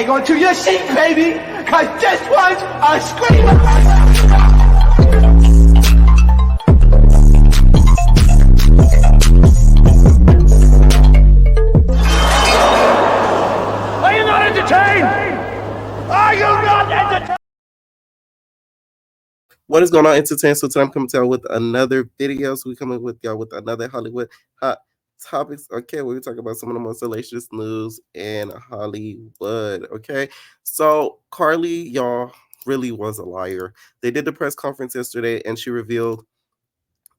hang on to your seat, baby, because this one's a screamer. Are you not entertained? Are you not entertained? What is going on, entertain? So today I'm coming to y'all with another video. So we coming with y'all with another Hollywood hot topics. Okay, we're talking about some of the most salacious news in Hollywood. Okay, so Carlee, y'all, really was a liar. They did the press conference yesterday, and she revealed,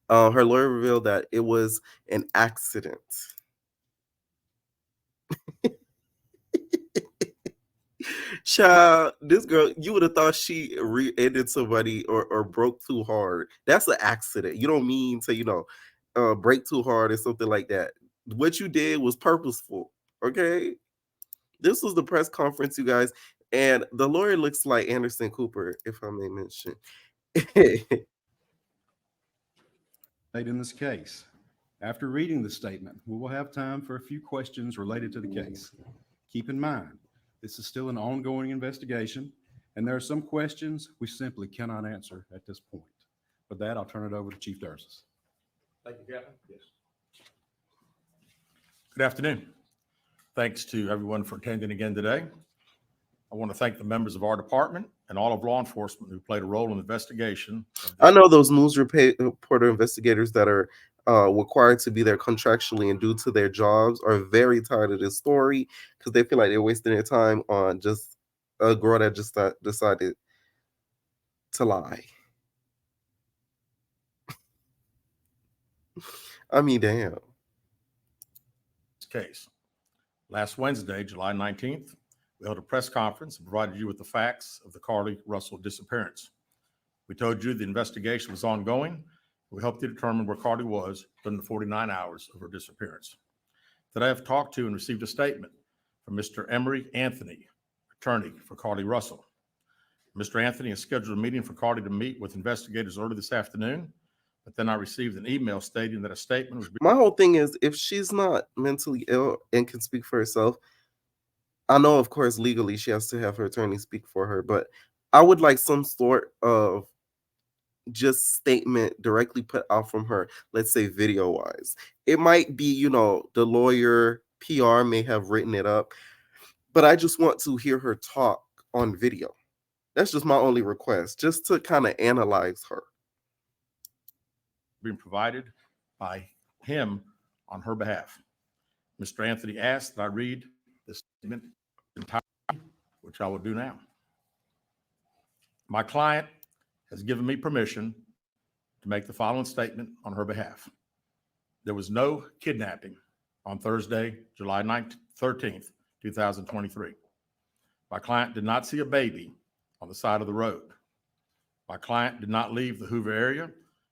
her lawyer revealed that it was an accident. Child, this girl, you would have thought she ended somebody or broke too hard. That's an accident. You don't mean to, break too hard or something like that. What you did was purposeful. Okay. This was the press conference, you guys. And the lawyer looks like Anderson Cooper, if I may mention. In this case. After reading the statement, we will have time for a few questions related to the case. Keep in mind, this is still an ongoing investigation, and there are some questions we simply cannot answer at this point. With that, I'll turn it over to Chief Dursis. Thank you, Captain. Yes. Good afternoon. Thanks to everyone for attending again today. I want to thank the members of our department and all of law enforcement who played a role in the investigation. I know those news reporter investigators that are required to be there contractually and due to their jobs are very tired of this story because they feel like they're wasting their time on just a girl that just decided to lie. I mean, damn. Case. Last Wednesday, July 19th, we held a press conference and provided you with the facts of the Carlee Russell disappearance. We told you the investigation was ongoing. We helped you determine where Carlee was during the 49 hours of her disappearance. Today, I've talked to and received a statement from Mr. Emery Anthony, attorney for Carlee Russell. Mr. Anthony has scheduled a meeting for Carlee to meet with investigators early this afternoon, but then I received an email stating that a statement was... My whole thing is, if she's not mentally ill and can speak for herself, I know, of course, legally she has to have her attorney speak for her, but I would like some sort of just statement directly put out from her, let's say video wise. It might be, the lawyer PR may have written it up, but I just want to hear her talk on video. That's just my only request, just to kind of analyze her. Being provided by him on her behalf. Mr. Anthony asked that I read the statement entirely, which I will do now. My client has given me permission to make the following statement on her behalf. There was no kidnapping on Thursday, July 13th, 2023. My client did not see a baby on the side of the road. My client did not leave the Hoover area,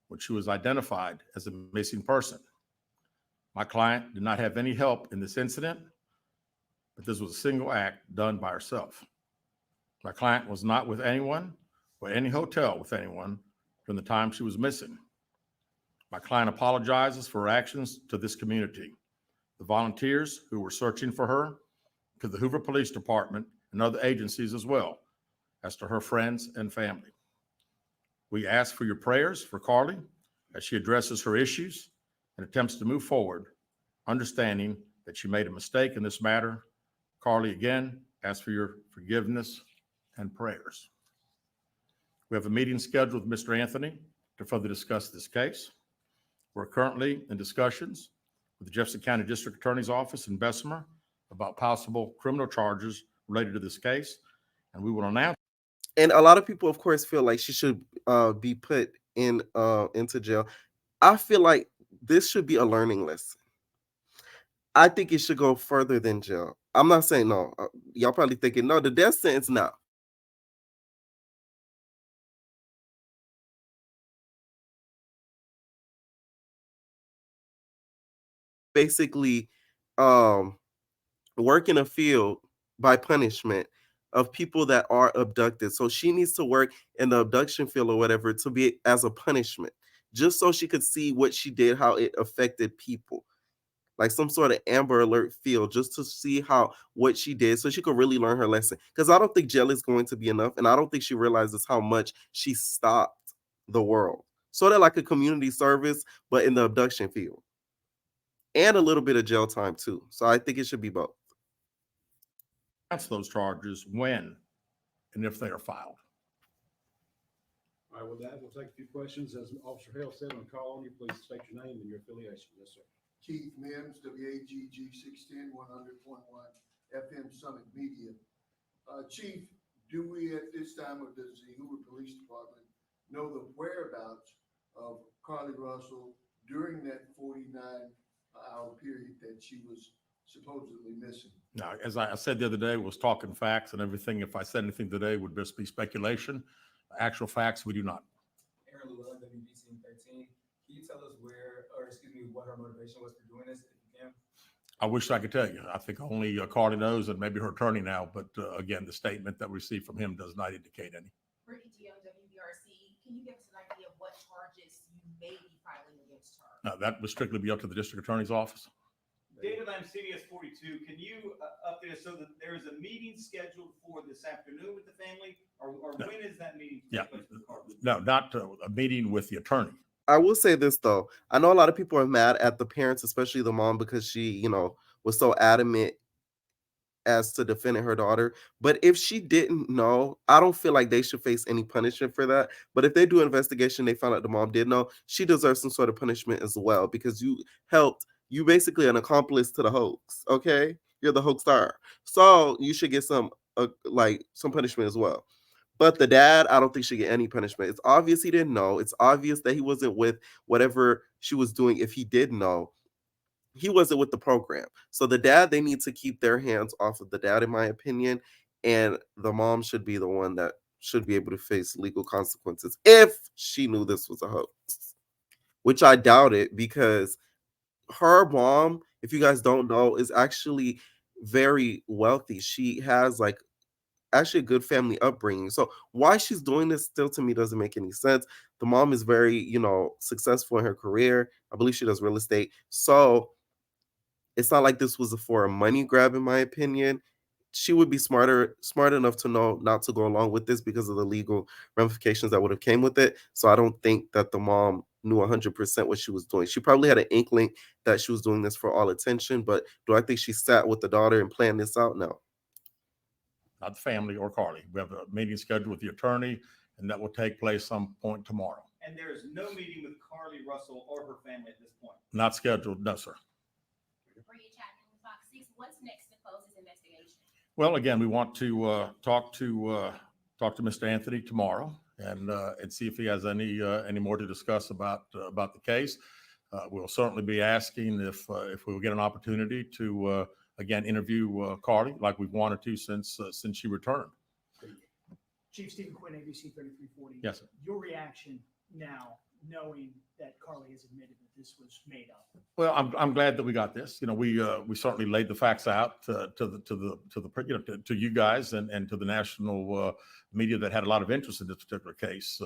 which she was identified as a missing person. My client did not have any help in this incident, but this was a single act done by herself. My client was not with anyone or any hotel with anyone during the time she was missing. My client apologizes for her actions to this community, the volunteers who were searching for her, to the Hoover Police Department and other agencies as well, as to her friends and family. We ask for your prayers for Carlee as she addresses her issues and attempts to move forward, understanding that she made a mistake in this matter. Carlee, again, ask for your forgiveness and prayers. We have a meeting scheduled with Mr. Anthony to further discuss this case. We're currently in discussions with the Jefferson County District Attorney's Office in Bessemer about possible criminal charges related to this case, and we will announce. And a lot of people, of course, feel like she should be put into jail. I feel like this should be a learning lesson. I think it should go further than jail. I'm not saying no. Y'all probably thinking, no, the death sentence, no. Basically, work in a field by punishment of people that are abducted. So she needs to work in the abduction field or whatever to be as a punishment, just so she could see what she did, how it affected people. like some sort of Amber Alert feel, just to see what she did, so she could really learn her lesson. Because I don't think jail is going to be enough, and I don't think she realizes how much she stopped the world. Sort of like a community service, but in the abduction field, and a little bit of jail time too. So I think it should be both. That's those charges when and if they are filed. All right, with that, we'll take a few questions. As Officer Hale said, on call on you, please state your name and your affiliation. Yes, sir. Keith Mims, WAGG 610 100.1 FM Summit Media. Chief, do we at this time, or does the Hoover Police Department know the whereabouts of Carlee Russell during that 49-hour period that she was supposedly missing? Now, as I said the other day, was talking facts and everything. If I said anything today, would just be speculation. Actual facts, we do not. Aaron Llewellyn, WBC 13. Can you tell us what her motivation was for doing this, if you can? I wish I could tell you. I think only Carlee knows, and maybe her attorney now. But again, the statement that we received from him does not indicate any. Ricky G on WBRC, can you give us an idea of what charges you may be filing against her? That would strictly be up to the district attorney's office. David Lamb, CBS 42. Can you update us so that there is a meeting scheduled for this afternoon with the family, or No. when is that meeting? Yeah, no, not a meeting with the attorney. I will say this though. I know a lot of people are mad at the parents, especially the mom, because she, was so adamant as to defending her daughter. But if she didn't know, I don't feel like they should face any punishment for that. But if they do an investigation, they found out the mom did know, she deserves some sort of punishment as well, because you basically an accomplice to the hoax. Okay, you're the hoax star, so you should get some punishment as well. But the dad, I don't think should get any punishment. It's obvious he didn't know. It's obvious that he wasn't with whatever she was doing. If he did know, he wasn't with the program. So the dad, they need to keep their hands off of the dad, in my opinion. And the mom should be the one that should be able to face legal consequences if she knew this was a hoax, which I doubt it, because her mom, if you guys don't know, is actually very wealthy. She has actually a good family upbringing. So why she's doing this still, to me, doesn't make any sense. The mom is very, successful in her career. I believe she does real estate. So it's not like this was for a money grab, in my opinion. She would be smart enough to know not to go along with this because of the legal ramifications that would have came with it. So I don't think that the mom knew 100% what she was doing. She probably had an inkling that she was doing this for all attention, but do I think she sat with the daughter and planned this out? No. Not the family or Carlee. We have a meeting scheduled with the attorney, and that will take place some point tomorrow. And there is no meeting with Carlee Russell or her family at this point. Not scheduled, no, sir. Bria Chapman with Fox 6. What's next to close this investigation? Well, again, we want to talk to Mr. Anthony tomorrow and see if he has any more to discuss about the case. We'll certainly be asking if we will get an opportunity to again interview Carlee like we've wanted to since she returned. Chief Stephen Quinn, ABC 3340. Yes, sir. Your reaction now, knowing that Carlee has admitted that this was made up? Well, I'm glad that we got this. We certainly laid the facts out to you guys and to the national media that had a lot of interest in this particular case.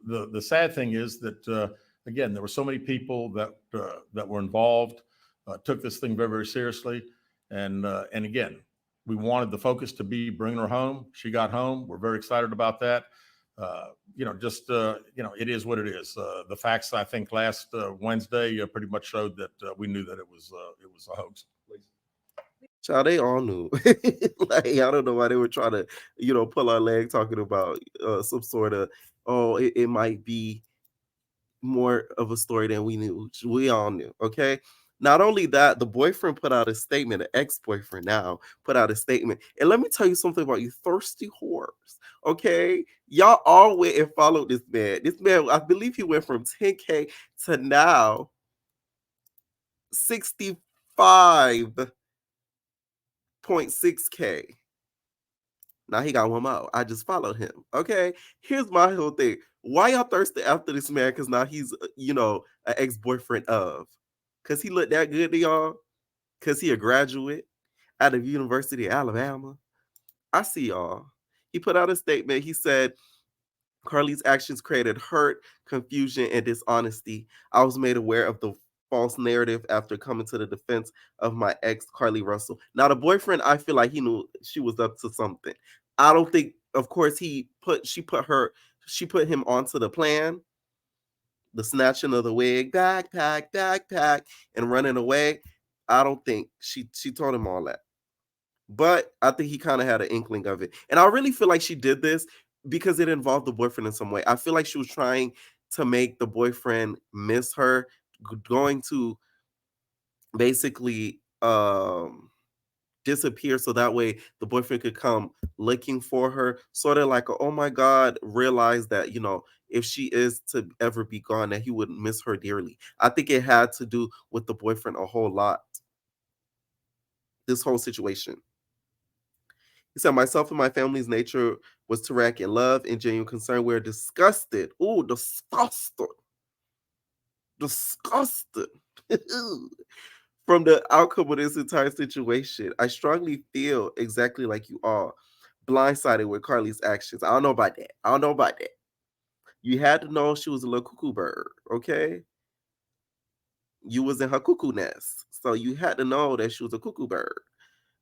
The sad thing is that again, there were so many people that were involved, took this thing very, very seriously, and again, we wanted the focus to be bringing her home. She got home. We're very excited about that. It is what it is. The facts, I think, last Wednesday pretty much showed that we knew that it was a hoax. Child, they all knew. I don't know why they were trying to, pull our leg talking about some sort of, it might be more of a story than we knew. We all knew, okay? Not only that, the boyfriend put out a statement, an ex-boyfriend now put out a statement. And let me tell you something about you thirsty whores, okay? Y'all all went and followed this man. This man, I believe he went from 10K to now 65.6K. Now he got one more. I just followed him, okay? Here's my whole thing. Why y'all thirsty after this man? Because now he's, an ex-boyfriend of. Because he looked that good to y'all? Because he a graduate out of University of Alabama? I see y'all. He put out a statement. He said, Carlee's actions created hurt, confusion, and dishonesty. I was made aware of the false narrative after coming to the defense of my ex, Carlee Russell. Now, the boyfriend, I feel like he knew she was up to something. I don't think, of course, she put him onto the plan, the snatching of the wig, backpack, and running away. I don't think she told him all that. But I think he kind of had an inkling of it. And I really feel like she did this because it involved the boyfriend in some way. I feel like she was trying to make the boyfriend miss her, going to basically disappear so that way the boyfriend could come looking for her, sort of like, oh my God, realize that, if she is to ever be gone, that he would miss her dearly. I think it had to do with the boyfriend a whole lot, this whole situation. He said, myself and my family's nature was to rank in love and genuine concern. We're disgusted. Ooh, disgusted. Disgusted. From the outcome of this entire situation. I strongly feel exactly like you all, blindsided with Carlee's actions. I don't know about that. You had to know she was a little cuckoo bird, okay? You was in her cuckoo nest. So you had to know that she was a cuckoo bird,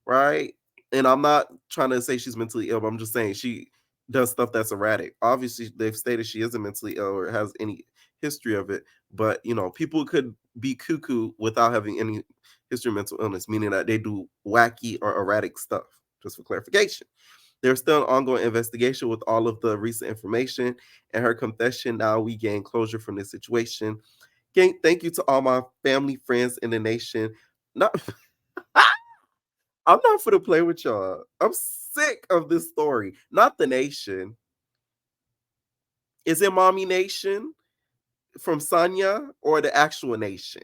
right? And I'm not trying to say she's mentally ill, but I'm just saying she does stuff that's erratic. Obviously, they've stated she isn't mentally ill or has any history of it, but people could be cuckoo without having any history of mental illness, meaning that they do wacky or erratic stuff. Just for clarification. There's still an ongoing investigation with all of the recent information and her confession. Now we gain closure from this situation. Thank you to all my family, friends in the nation. Not I'm not for to play with y'all. I'm sick of this story. Not the nation. Is it Mommy Nation from Sanya or the actual nation?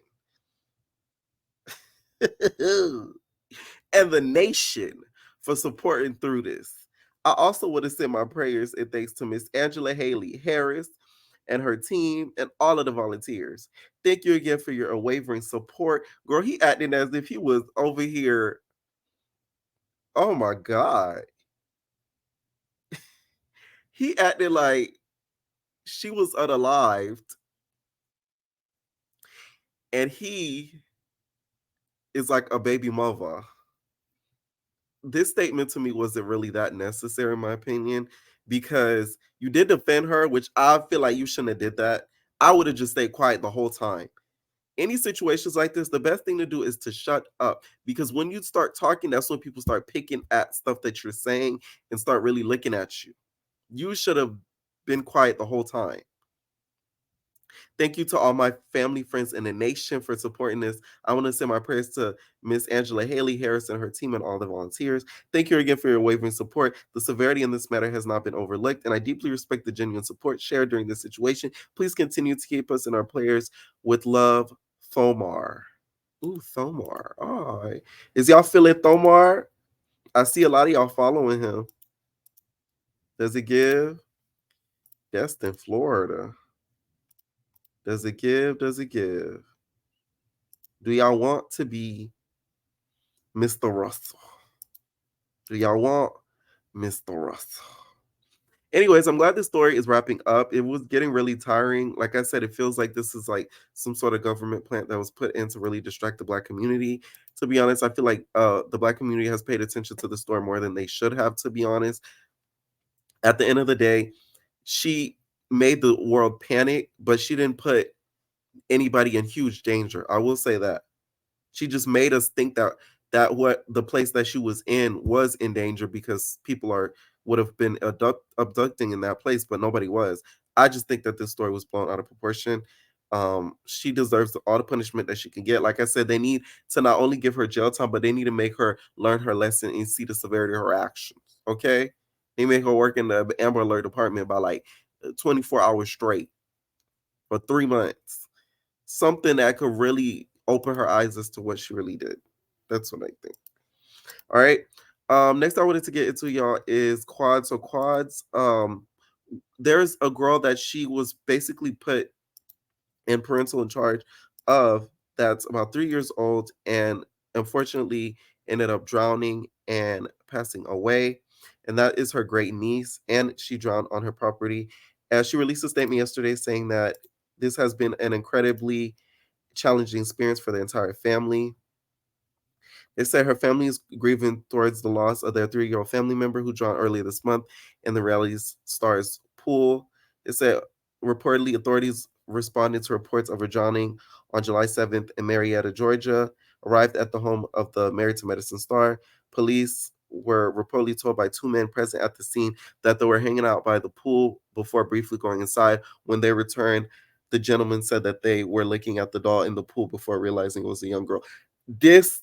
And the nation for supporting through this. I also want to send my prayers and thanks to Miss Angela Haley Harris and her team and all of the volunteers. Thank you again for your unwavering support. Girl, he acting as if he was over here. Oh my God. He acted like she was unalived. And he is like a baby mother. This statement to me wasn't really that necessary, in my opinion, because you did defend her, which I feel like you shouldn't have did that. I would have just stayed quiet the whole time. Any situations like this, the best thing to do is to shut up, because when you start talking, that's when people start picking at stuff that you're saying and start really looking at you. You should have been quiet the whole time. Thank you to all my family, friends, and the nation for supporting this. I want to send my prayers to Miss Angela Haley Harris and her team and all the volunteers. Thank you again for your wavering support. The severity in this matter has not been overlooked, and I deeply respect the genuine support shared during this situation. Please continue to keep us in our prayers. With love, Thomar. Ooh, Thomar. Oh, is y'all feeling Thomar? I see a lot of y'all following him. Does it give? Destin, Florida. Does it give? Does it give? Do y'all want to be Mr. Russell? Do y'all want Mr. Russell? Anyways, I'm glad this story is wrapping up. It was getting really tiring. Like I said, it feels like this is like some sort of government plant that was put in to really distract the Black community. To be honest, I feel like the Black community has paid attention to the story more than they should have, to be honest. At the end of the day, she made the world panic, but she didn't put anybody in huge danger. I will say that. She just made us think that what the place that she was in danger because people would have been abducting in that place, but nobody was. I just think that this story was blown out of proportion. She deserves all the punishment that she can get. Like I said, they need to not only give her jail time, but they need to make her learn her lesson and see the severity of her actions. Okay, they make her work in the Amber Alert department by like 24 hours straight for 3 months. Something that could really open her eyes as to what she really did. That's what I think. All right. Next I wanted to get into, y'all, is quads. So quads, there's a girl that she was basically put in parental in charge of, that's about 3 years old and unfortunately ended up drowning and passing away. And that is her great niece, and she drowned on her property. She released a statement yesterday saying that this has been an incredibly challenging experience for the entire family. They said her family is grieving towards the loss of their 3-year-old family member who drowned earlier this month in the reality stars pool. They said reportedly authorities responded to reports of her drowning on July 7th in Marietta, Georgia, arrived at the home of the Married to Medicine star. Police were reportedly told by 2 men present at the scene that they were hanging out by the pool before briefly going inside. When they returned, the gentleman said that they were looking at the doll in the pool before realizing it was a young girl. This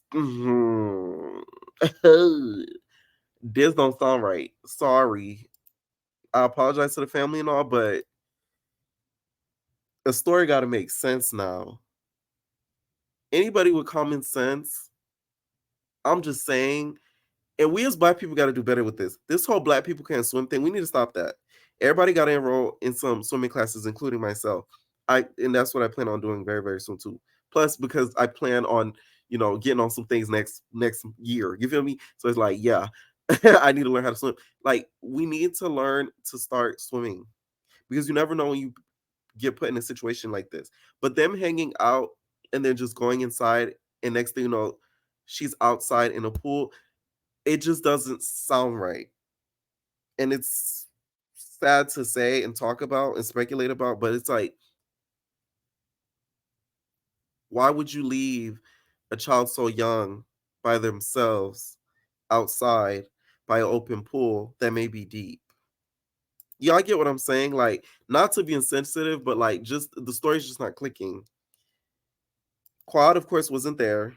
this don't sound right. Sorry. I apologize to the family and all, but the story got to make sense now. Anybody with common sense, I'm just saying, and we as Black people got to do better with this. This whole Black people can't swim thing, we need to stop that. Everybody got to enroll in some swimming classes, including myself. And that's what I plan on doing very, very soon too. Plus, because I plan on, getting on some things next year. You feel me? So it's like, yeah, I need to learn how to swim. Like, we need to learn to start swimming because you never know when you get put in a situation like this. But them hanging out and then just going inside, and next thing you know, she's outside in a pool. It just doesn't sound right. And it's sad to say and talk about and speculate about, but it's like, why would you leave a child so young by themselves outside by an open pool that may be deep? Y'all get what I'm saying? Like, not to be insensitive, but like, just the story's just not clicking. Quad, of course, wasn't there.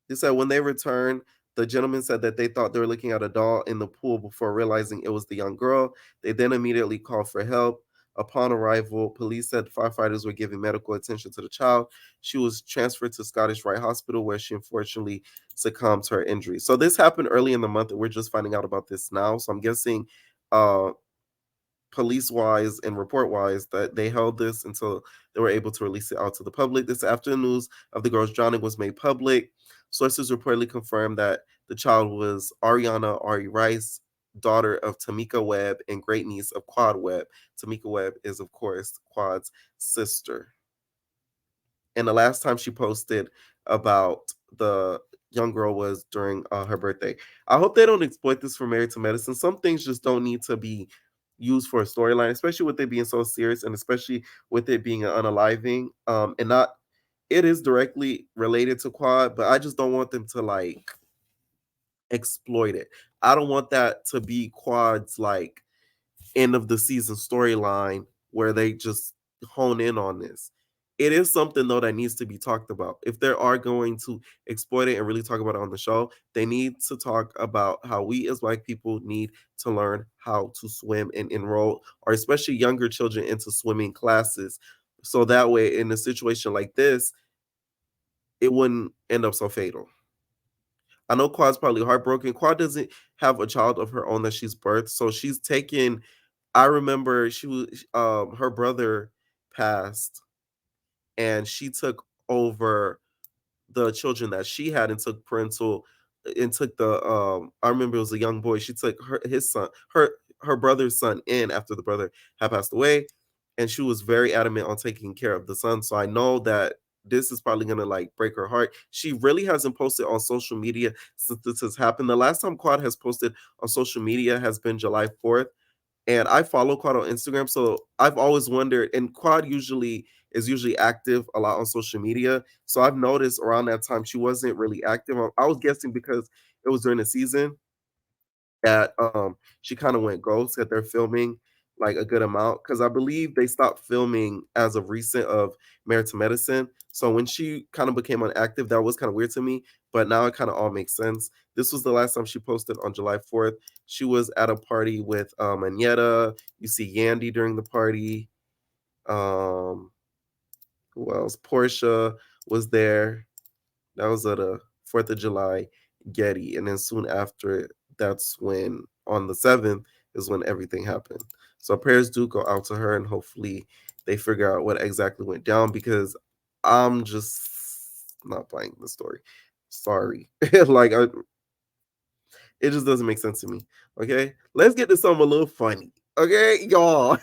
They said when they returned, the gentleman said that they thought they were looking at a doll in the pool before realizing it was the young girl. They then immediately called for help. Upon arrival, police said firefighters were giving medical attention to the child. She was transferred to Scottish Rite Hospital, where she unfortunately succumbed to her injuries. So this happened early in the month, and we're just finding out about this now. So I'm guessing police-wise and report-wise that they held this until they were able to release it out to the public. This after the news of the girl's drowning was made public, sources reportedly confirmed that the child was Ariana Ari Rice, daughter of Tamika Webb and great niece of Quad Webb. Tamika Webb is, of course, Quad's sister. And the last time she posted about the young girl was during her birthday. I hope they don't exploit this for Married to Medicine. Some things just don't need to be used for a storyline, especially with it being so serious and especially with it being an unaliving. And not, it is directly related to Quad, but I just don't want them to like exploit it. I don't want that to be Quad's like end of the season storyline where they just hone in on this. It is something though that needs to be talked about. If they are going to exploit it and really talk about it on the show, they need to talk about how we as Black people need to learn how to swim and enroll, or especially younger children, into swimming classes. So that way, in a situation like this, it wouldn't end up so fatal. I know Quad's probably heartbroken. Quad doesn't have a child of her own that she's birthed, so she's taken. I remember she was her brother passed, and she took over the children that she had and took parental and took the I remember it was a young boy. She took his son, her brother's son in after the brother had passed away, and she was very adamant on taking care of the son. So I know that this is probably gonna like break her heart. She really hasn't posted on social media since this has happened. The last time Quad has posted on social media has been July 4th. And I follow Quad on Instagram, so I've always wondered. And Quad is usually active a lot on social media, so I've noticed around that time she wasn't really active. I was guessing because it was during the season that she kind of went ghost, that they're filming like a good amount, because I believe they stopped filming as of recent of Married to Medicine. So when she kind of became inactive, that was kind of weird to me, but now it kind of all makes sense. This was the last time she posted on July 4th. She was at a party with Agneta. You see Yandy during the party. Who else? Portia was there. That was at a 4th of July Getty. And then soon after, that's when on the 7th is when everything happened. So prayers do go out to her, and hopefully they figure out what exactly went down, because I'm just not buying the story. Sorry. Like, it just doesn't make sense to me. Okay. Let's get to something a little funny. Okay, y'all.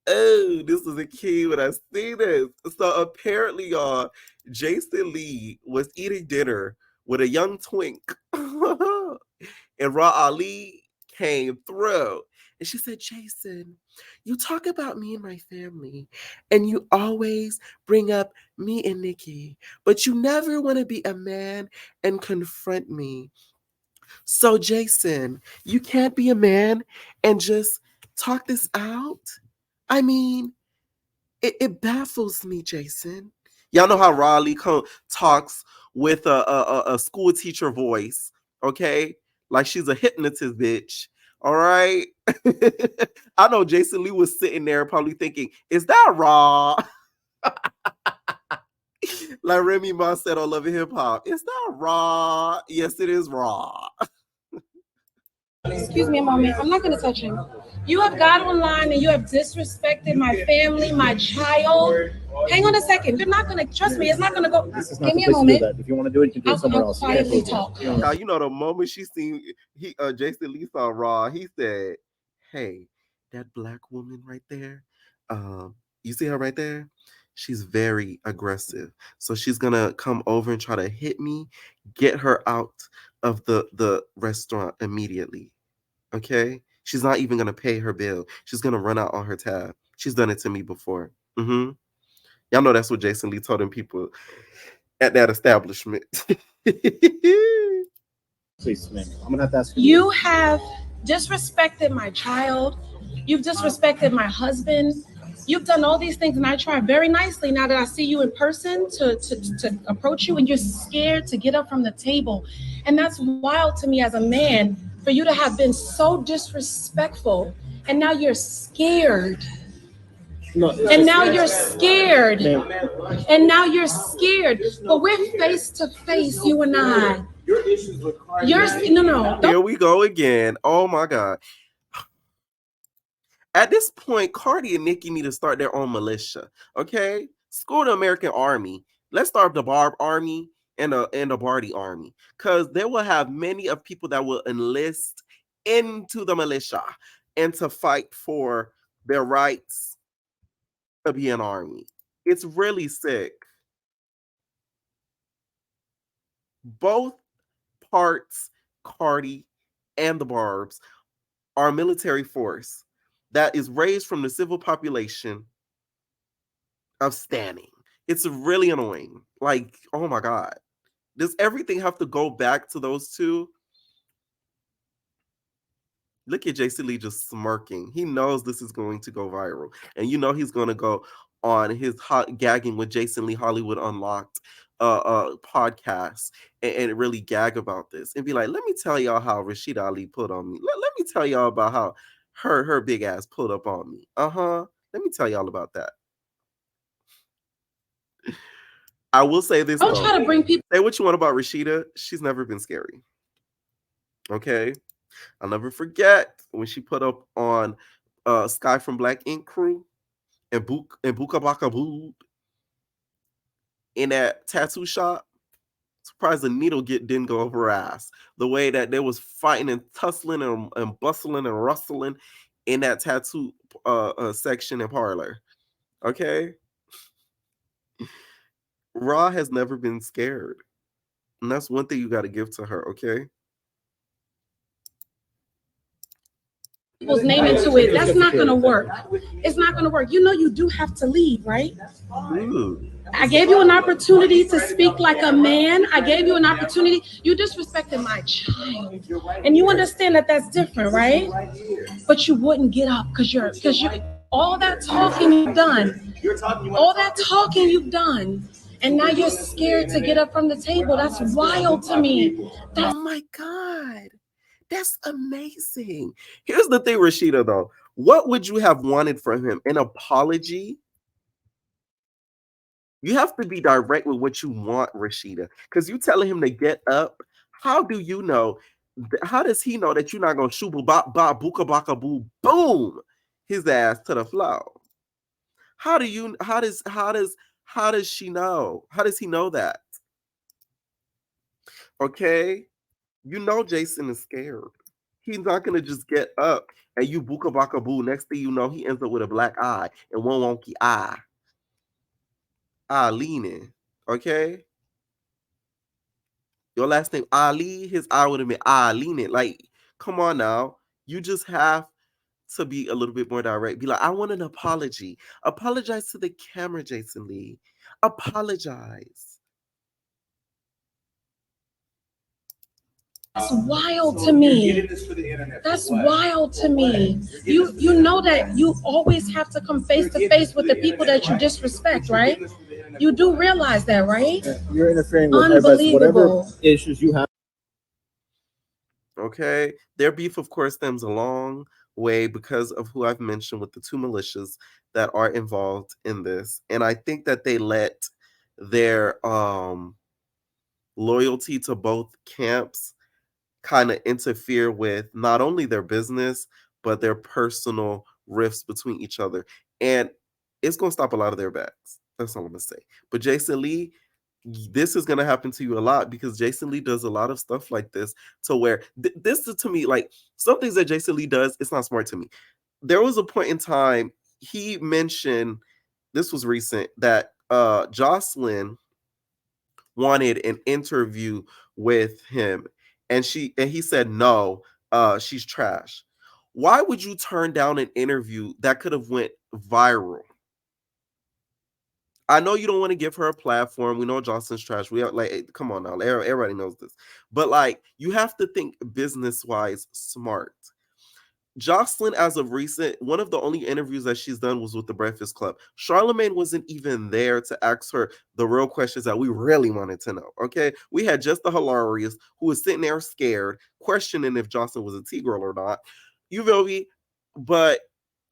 Oh, this was a key when I see this. So apparently, y'all, Jason Lee was eating dinner with a young twink, and Ra Ali came through. And she said, Jason, you talk about me and my family, and you always bring up me and Nikki, but you never want to be a man and confront me. So, Jason, you can't be a man and just talk this out? I mean, it baffles me, Jason. Y'all know how Raleigh talks with a school teacher voice, okay? Like she's a hypnotist bitch. All right. I know Jason Lee was sitting there probably thinking, is that raw? Like Remy Ma said on Love and Hip Hop. Is that raw? Yes, it is raw. Excuse me a moment. I'm not going to touch him. You have got online and you have disrespected my family, my child. Hang on a second. You're not going to trust me. It's not going to go. Give me a moment. If you want to do it, you can do it somewhere else. Quietly talk. Now, you know, the moment she seen Jason Lee saw Raw, he said, hey, that black woman right there, you see her right there? She's very aggressive. So she's gonna come over and try to hit me, get her out of the restaurant immediately. Okay? She's not even gonna pay her bill. She's gonna run out on her tab. She's done it to me before. Y'all know that's what Jason Lee told them people at that establishment. Please, ma'am. I'm gonna have to ask You have disrespected my child. You've disrespected my husband. You've done all these things, and I try very nicely now that I see you in person to approach you, and you're scared to get up from the table. And that's wild to me as a man for you to have been so disrespectful, and now you're scared. No, And now you're scared. And now you're scared. But we're face to face, you and I. your issues with Carlee. No. Here we go again. Oh my God. At this point, Cardi and Nikki need to start their own militia. Okay? School the American Army. Let's start the Barb Army and the Barty Army. Because they will have many of people that will enlist into the militia and to fight for their rights to be an army. It's really sick. Both parts, Cardi and the Barbs, are a military force that is raised from the civil population of standing. It's really annoying. Like, oh my God. Does everything have to go back to those two? Look at Jason Lee just smirking. He knows this is going to go viral. And you know he's going to go on his gagging with Jason Lee Hollywood Unlocked podcast and really gag about this and be like, let me tell y'all how Rashida Ali put on me. Let me tell y'all about how her big ass pulled up on me. Let me tell y'all about that. I will say this. Don't try to bring people. Say what you want about Rashida. She's never been scary. Okay? I'll never forget when she put up on Sky from Black Ink Crew and Buka Baka Boob in that tattoo shop. Surprised the needle didn't go over her ass. The way that they was fighting and tussling and bustling and rustling in that tattoo section and parlor. Okay? Ra has never been scared. And that's one thing you got to give to her, okay? People's name into it. That's not going to work. It's not going to work. You know you do have to leave, right? Ooh. I gave you an opportunity to speak like a man. I gave you an opportunity. You disrespected my child. And you understand that that's different, right? But you wouldn't get up because you all that talking you've done. All that talking you've done. And now you're scared to get up from the table. That's wild to me. Oh my God. That's amazing. Here's the thing, Rashida, though. What would you have wanted from him? An apology? You have to be direct with what you want, Rashida. Because you telling him to get up. How do you know? How does he know that you're not going to shoo bop bop booka baka boo boom his ass to the floor? How does she know? How does he know that? Okay? You know Jason is scared. He's not gonna just get up and you booka baka boo. Next thing you know, he ends up with a black eye and one wonky eye. Leaning. Okay? Your last name Ali, his eye would have been leaning. Like, come on now. You just have to be a little bit more direct. Be like, I want an apology. Apologize to the camera, Jason Lee. Apologize. That's wild to me. That's wild to me. You know that you always have to come face to face with the people that you disrespect, right? You do realize that, right? You're interfering with everybody's whatever Unbelievable. issues you have. Okay. Their beef, of course, stems a long way because of who I've mentioned with the two militias that are involved in this. And I think that they let their loyalty to both camps kind of interfere with not only their business, but their personal rifts between each other. And it's going to stop a lot of their backs. That's all I'm going to say. But Jason Lee, this is going to happen to you a lot because Jason Lee does a lot of stuff like this to where this is to me, like some things that Jason Lee does, it's not smart to me. There was a point in time he mentioned, this was recent, that Jocelyn wanted an interview with him and he said no, she's trash. Why would you turn down an interview that could have went viral? I know you don't want to give her a platform. We know Jocelyn's trash. We are like, come on now, everybody knows this. But like, you have to think business-wise smart. Jocelyn, as of recent, one of the only interviews that she's done was with the Breakfast Club. Charlemagne wasn't even there to ask her the real questions that we really wanted to know. Okay, we had just the hilarious who was sitting there scared, questioning if Jocelyn was a T-girl or not. You feel me? But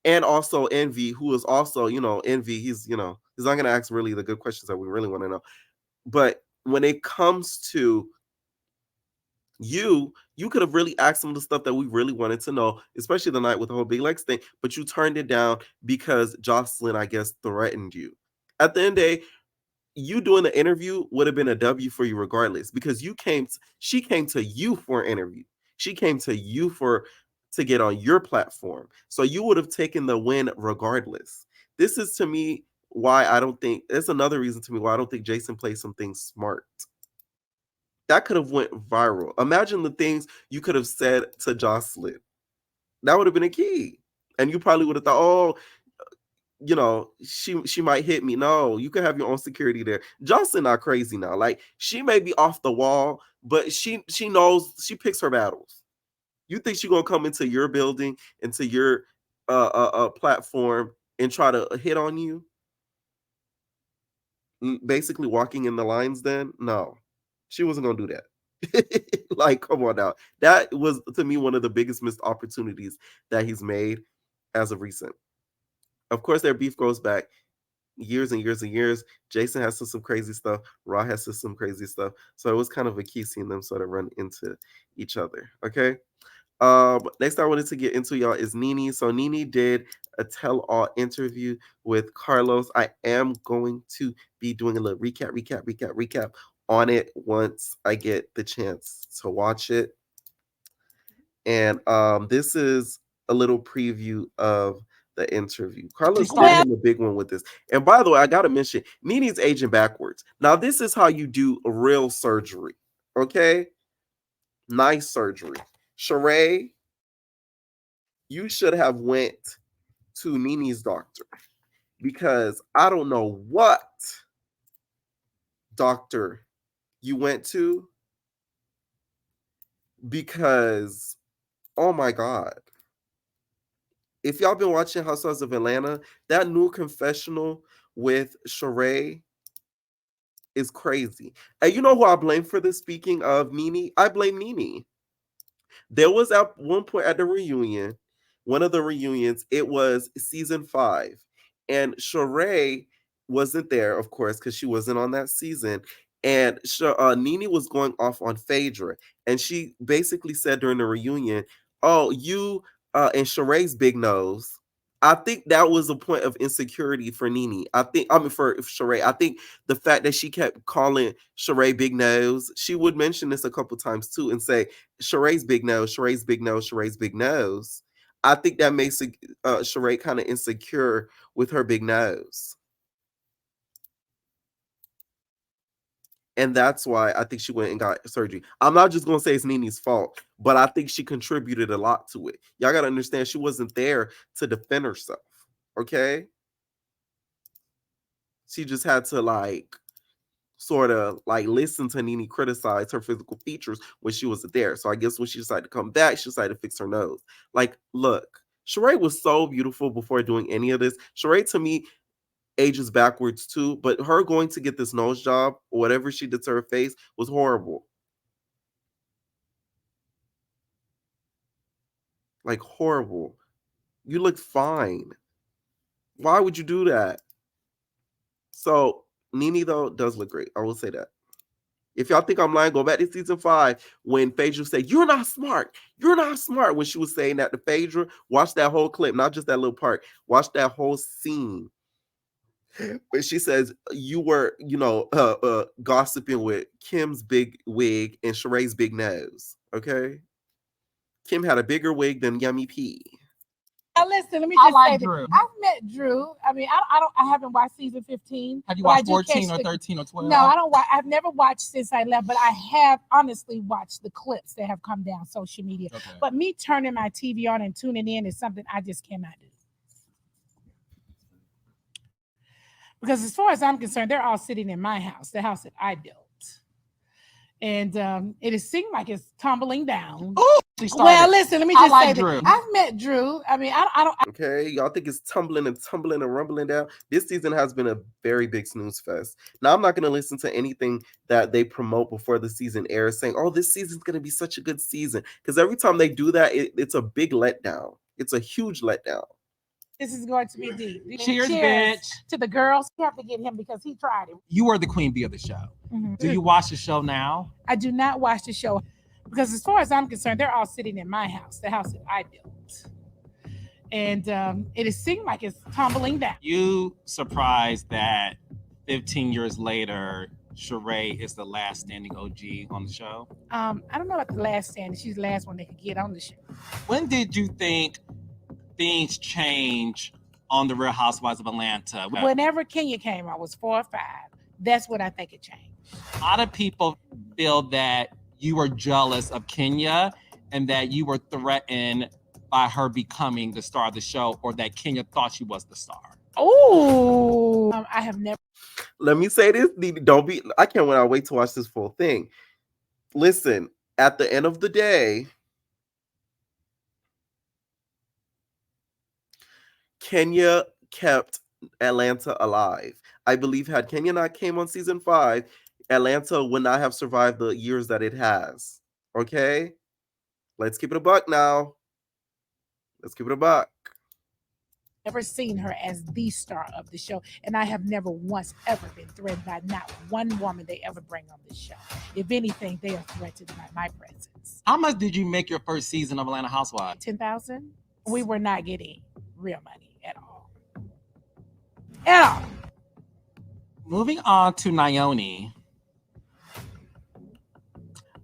and also Envy, who is also, Envy. He's not gonna ask really the good questions that we really want to know. But when it comes to you could have really asked some of the stuff that we really wanted to know, especially the night with the whole Big Legs thing, but you turned it down because Jocelyn, I guess, threatened you. At the end of the day, you doing the interview would have been a W for you regardless because she came to you for an interview. She came to you to get on your platform. So you would have taken the win regardless. This is to me why I don't think, it's another reason to me why I don't think Jason plays some things smart. That could have went viral. Imagine the things you could have said to Jocelyn. That would have been a key. And you probably would have thought, she might hit me. No, you could have your own security there. Jocelyn not crazy now. Like, she may be off the wall, but she knows, she picks her battles. You think she's gonna come into your building, into your platform and try to hit on you? Basically walking in the lines then? No. She wasn't gonna do that. Like, come on now. That was to me one of the biggest missed opportunities that he's made as of recent. Of course, their beef goes back years and years and years. Jason has some crazy stuff. Raw has some crazy stuff. So it was kind of a key seeing them sort of run into each other. Okay. Next I wanted to get into, y'all, is Nene. So Nene did a tell-all interview with Carlos. I am going to be doing a little recap on it once I get the chance to watch it. And this is a little preview of the interview. Carlos did a big one with this. And by the way, I gotta mention, Nene's aging backwards. Now, this is how you do a real surgery. Okay? Nice surgery. Sheree, you should have went to Nene's doctor because I don't know what doctor you went to because, oh my God. If y'all been watching Housewives of Atlanta, that new confessional with Sheree is crazy. And you know who I blame for this? Speaking of Nene, I blame Nene. There was at one point at the reunion, one of the reunions, it was season 5. And Sheree wasn't there, of course, because she wasn't on that season. And Nene was going off on Phaedra. And she basically said during the reunion, oh, you and Sheree's big nose, I think that was a point of insecurity for Nene. For Sheree. I think the fact that she kept calling Sheree big nose, she would mention this a couple times too and say, Sheree's big nose, Sheree's big nose, Sheree's big nose. I think that makes Sheree kind of insecure with her big nose. And that's why I think she went and got surgery. I'm not just going to say it's Nene's fault, but I think she contributed a lot to it. Y'all got to understand she wasn't there to defend herself. Okay? She just had to sort of listen to Nene criticize her physical features when she wasn't there. So I guess when she decided to come back, she decided to fix her nose. Look, Sheree was so beautiful before doing any of this. Sheree, to me, ages backwards too, but her going to get this nose job or whatever she did to her face was horrible. Horrible. You look fine. Why would you do that? So Nene though does look great. I will say that. If y'all think I'm lying, go back to season 5 when Phaedra said, "You're not smart. You're not smart." When she was saying that to Phaedra, watch that whole clip, not just that little part. Watch that whole scene. When she says you were, gossiping with Kim's big wig and Sheree's big nose. Okay, Kim had a bigger wig than Yummy P. Now listen, let me just say this. I've met Drew. I mean, I haven't watched season 15. Have you watched 14 or 13 or 12? No, I don't watch. I've never watched since I left, but I have honestly watched the clips that have come down social media. Okay. But me turning my TV on and tuning in is something I just cannot do. Because as far as I'm concerned, they're all sitting in my house, the house that I built. And it has seemed like it's tumbling down. Oh, well, listen, let me just say Drew. that I've met Drew. I mean, I don't. Okay, y'all think it's tumbling and rumbling down? This season has been a very big snooze fest. Now, I'm not going to listen to anything that they promote before the season airs saying, "Oh, this season's going to be such a good season." Because every time they do that, it's a big letdown. It's a huge letdown. This is going to be deep. Cheers, bitch. To the girls. We have to get him because he tried it. You were the queen bee of the show. Mm-hmm. Do you watch the show now? I do not watch the show because as far as I'm concerned, they're all sitting in my house, the house that I built. And it has seemed like it's tumbling down. You surprised that 15 years later, Sheree is the last standing OG on the show? I don't know about the last standing. She's the last one that could get on the show. When did you think things change on the Real Housewives of Atlanta? Whenever Kenya came, I was 4 or 5. That's when I think it changed. A lot of people feel that you were jealous of Kenya and that you were threatened by her becoming the star of the show, or that Kenya thought she was the star. Oh, I have never. Let me say this. I can't wait to watch this full thing. Listen, at the end of the day, Kenya kept Atlanta alive. I believe had Kenya not came on season 5, Atlanta would not have survived the years that it has. Okay? Let's keep it a buck now. Let's keep it a buck. Never seen her as the star of the show, and I have never once ever been threatened by not one woman they ever bring on the show. If anything, they are threatened by my presence. How much did you make your first season of Atlanta Housewives? 10,000. We were not getting real money at all. At all. Moving on to Naomi.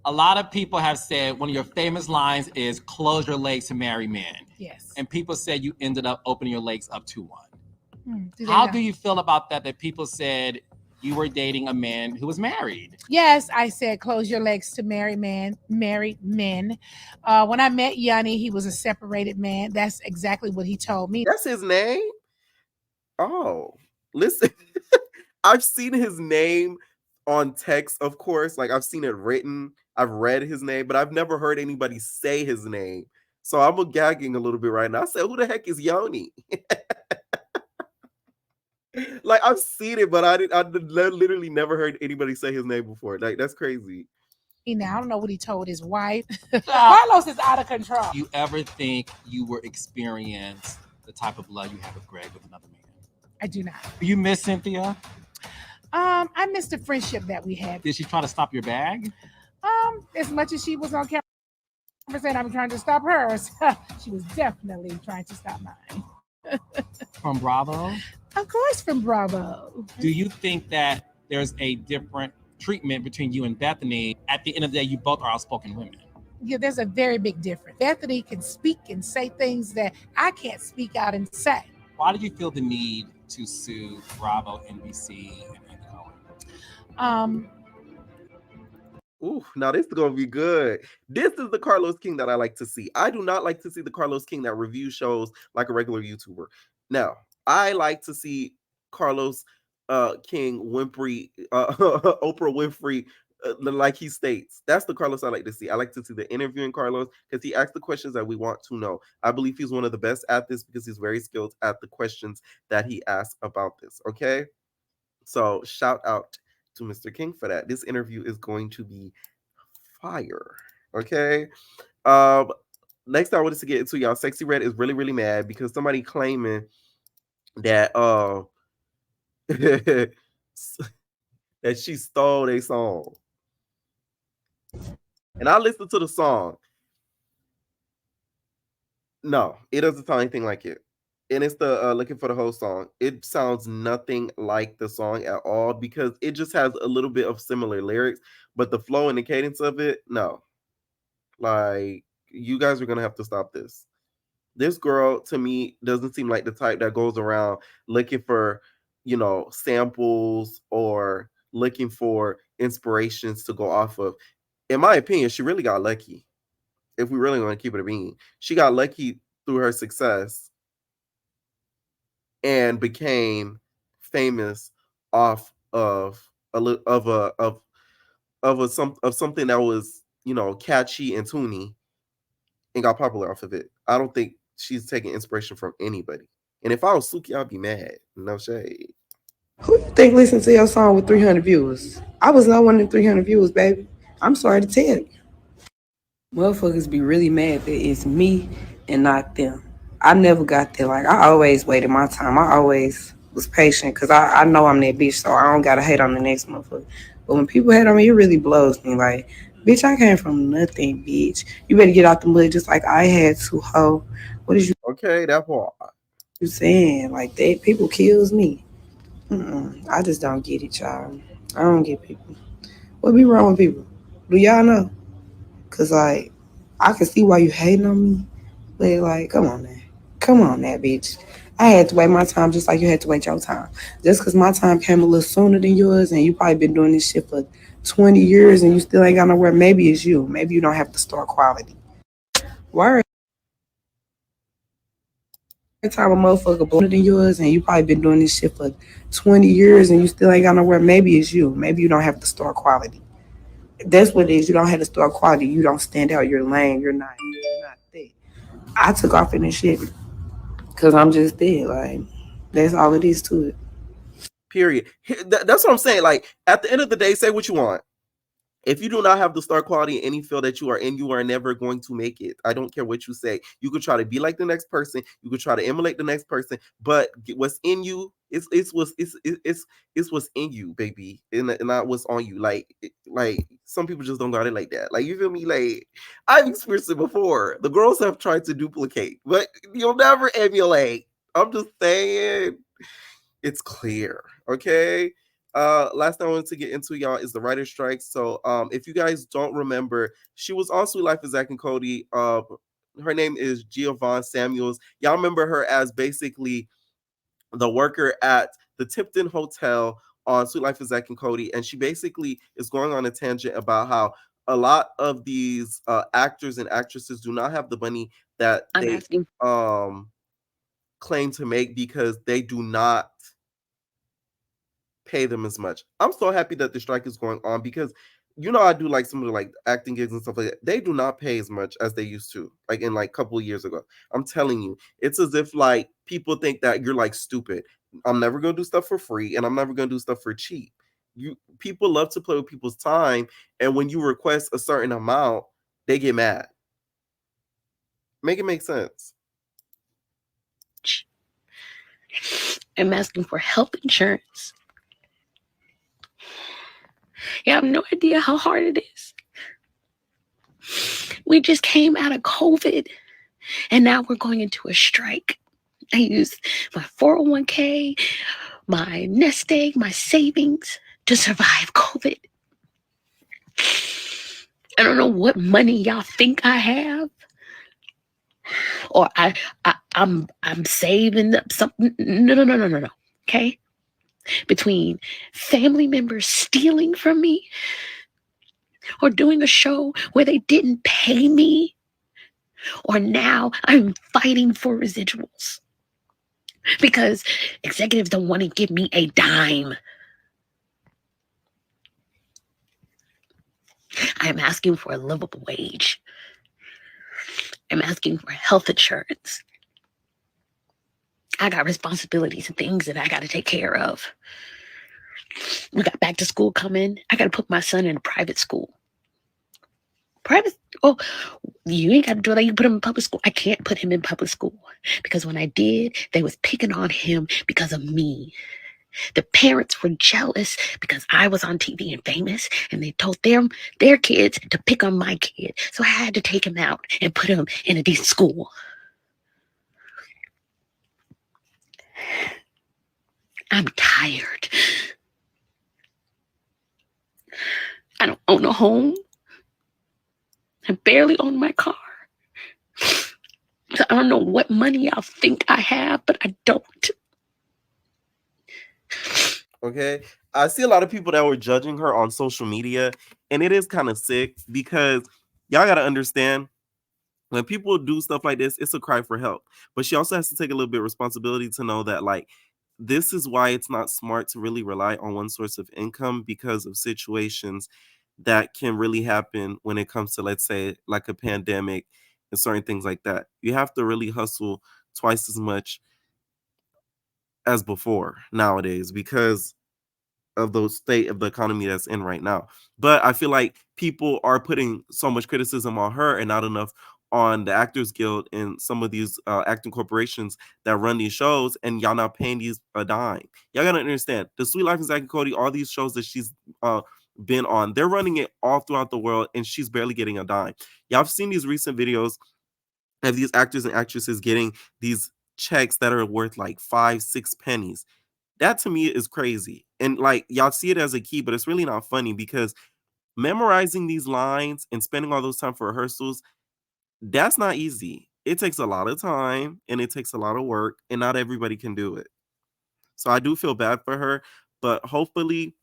A lot of people have said one of your famous lines is "close your legs to marry men." Yes. And people said you ended up opening your legs up to one. How do you feel about that people said you were dating a man who was married? Yes, I said close your legs to married men. When I met Yanni, he was a separated man. That's exactly what he told me. That's his name? Oh, listen. I've seen his name on text, of course. I've seen it written. I've read his name, but I've never heard anybody say his name. So I'm gagging a little bit right now. I said, who the heck is Yoni? I've seen it, but I literally never heard anybody say his name before. That's crazy. Now, I don't know what he told his wife. Carlos is out of control. Do you ever think you were experience the type of love you have with Greg with another man? I do not. Do you miss Cynthia? I miss the friendship that we had. Did she try to stop your bag? As much as she was on camera saying I'm trying to stop hers, she was definitely trying to stop mine. From Bravo? Of course, from Bravo. Do you think that there's a different treatment between you and Bethany? At the end of the day, you both are outspoken women. Yeah, there's a very big difference. Bethany can speak and say things that I can't speak out and say. Why did you feel the need to sue Bravo, NBC, and Cohen? Ooh, now this is gonna be good. This is the Carlos King that I like to see. I do not like to see the Carlos King that reviews shows like a regular YouTuber. Now, I like to see Carlos King Winfrey, Oprah Winfrey, like he states. That's the Carlos I like to see. I like to see the interviewing Carlos because he asks the questions that we want to know. I believe he's one of the best at this because he's very skilled at the questions that he asks about this. Okay, so shout out to Mr. King for that. This interview is going to be fire. Okay. Next I wanted to get into y'all. Sexy Red is really, really mad because somebody claiming that that she stole a song. And I listened to the song. No, it doesn't sound anything like it. And it's the Looking for the Whole song. It sounds nothing like the song at all because it just has a little bit of similar lyrics, but the flow and the cadence of it, no. Like, you guys are gonna have to stop this. This girl, to me, doesn't seem like the type that goes around looking for, samples or looking for inspirations to go off of. In my opinion, she really got lucky. If we really want to keep it a bean, she got lucky through her success and became famous off of something that was catchy and toony and got popular off of it. I don't think she's taking inspiration from anybody. And if I was Suki, I'd be mad. No shade. Who you think listened to your song with 300 viewers? I was not one of them 300 viewers, baby. I'm sorry to tell you. Motherfuckers be really mad that it's me and not them. I never got there. Like, I always waited my time. I always was patient because I know I'm that bitch, so I don't got to hate on the next motherfucker. But when people hate on me, it really blows me. Like, bitch, I came from nothing, bitch. You better get out the mud just like I had to, ho. What is you? Okay, that part. You saying? Like, that people kills me. I just don't get it, y'all. I don't get people. What be wrong with people? Do y'all know? Because, like, I can see why you hating on me. But, like, come on now. Come on now, bitch. I had to wait my time just like you had to wait your time. Just because my time came a little sooner than yours and you probably been doing this shit for 20 years and you still ain't got nowhere, maybe it's you. Maybe you don't have to start quality. Why every time a motherfucker blown than yours and you probably been doing this shit for 20 years and you still ain't got nowhere, maybe it's you. Maybe you don't have to start quality. That's what it is. You don't have to start quality. You don't stand out. You're lame. You're not thick. I took off in this shit because I'm just there. Like, that's all it is to it. Period. That's what I'm saying. Like, at the end of the day, say what you want. If you do not have the star quality in any field that you are in, you are never going to make it. I don't care what you say. You could try to be like the next person. You could try to emulate the next person, but what's in you, it's what's in you, baby, and not what's on you. Like some people just don't got it like that. Like, you feel me? Like, I've experienced it before. The girls have tried to duplicate, but you'll never emulate. I'm just saying, it's clear. Okay. Last thing I wanted to get into, y'all, is the writer's strike. So if you guys don't remember, she was on Sweet Life of Zach and Cody. Her name is Giovanna Samuels. Y'all remember her as basically the worker at the Tipton Hotel on Sweet Life of Zach and Cody, and she basically is going on a tangent about how a lot of these actors and actresses do not have the money that they claim to make because they do not pay them as much. I'm so happy that the strike is going on because I do like some of the like acting gigs and stuff like that. They do not pay as much as they used to, like in like a couple of years ago. I'm telling you, it's as if like people think that you're like stupid. I'm never gonna do stuff for free and I'm never gonna do stuff for cheap. People love to play with people's time, and when you request a certain amount, they get mad. Make it make sense. I'm asking for health insurance. You have no idea how hard it is. We just came out of COVID and now we're going into a strike. I used my 401k, my nest egg, my savings to survive COVID. I don't know what money y'all think I have, or I'm saving up something. No. Okay, between family members stealing from me, or doing a show where they didn't pay me, or now I'm fighting for residuals because executives don't want to give me a dime. I'm asking for a livable wage. I'm asking for health insurance. I got responsibilities and things that I got to take care of. We got back to school coming. I got to put my son in a private school. Private? Oh, you ain't got to do that. You put him in public school. I can't put him in public school because when I did, they was picking on him because of me. The parents were jealous because I was on TV and famous, and they told their kids to pick on my kid. So I had to take him out and put him in a decent school. I'm tired. I don't own a home. I barely own my car. So I don't know what money y'all think I have, but I don't. Okay. I see a lot of people that were judging her on social media, and it is kind of sick because y'all got to understand when people do stuff like this, it's a cry for help. But she also has to take a little bit of responsibility to know that, like, this is why it's not smart to really rely on one source of income because of situations that can really happen when it comes to, let's say, like a pandemic and certain things like that. You have to really hustle twice as much as before nowadays because of the state of the economy that's in right now. But I feel like people are putting so much criticism on her and not enough on the Actors Guild and some of these acting corporations that run these shows, and y'all not paying these a dime. Y'all gotta understand, The Sweet Life of Zack and Cody, all these shows that she's been on, they're running it all throughout the world, and she's barely getting a dime. Y'all have seen these recent videos of these actors and actresses getting these checks that are worth like 5-6 pennies. That to me is crazy. And like y'all see it as a key, but it's really not funny because memorizing these lines and spending all those time for rehearsals, that's not easy. It takes a lot of time and it takes a lot of work, and not everybody can do it. So I do feel bad for her, but hopefully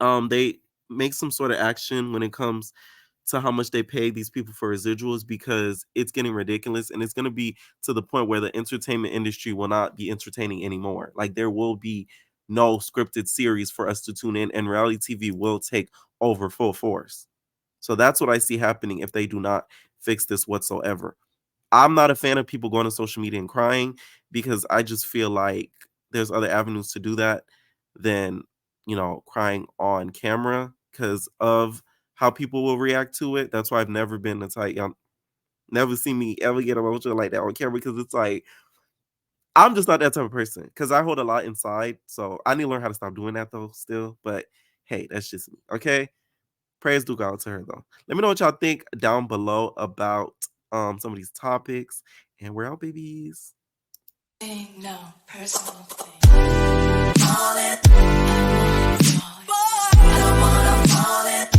they make some sort of action when it comes to how much they pay these people for residuals, because it's getting ridiculous, and it's going to be to the point where the entertainment industry will not be entertaining anymore. Like, there will be no scripted series for us to tune in, and reality TV will take over full force. So that's what I see happening if they do not fix this whatsoever. I'm not a fan of people going to social media and crying because I just feel like there's other avenues to do that than, crying on camera because of how people will react to it. That's why I've never been the type, y'all never seen me ever get emotional like that on camera, because it's like, I'm just not that type of person because I hold a lot inside. So I need to learn how to stop doing that though still. But hey, that's just me. Okay. Praise do God to her though. Let me know what y'all think down below about some of these topics. And we're out, babies. No personal thing. I don't wanna fall it.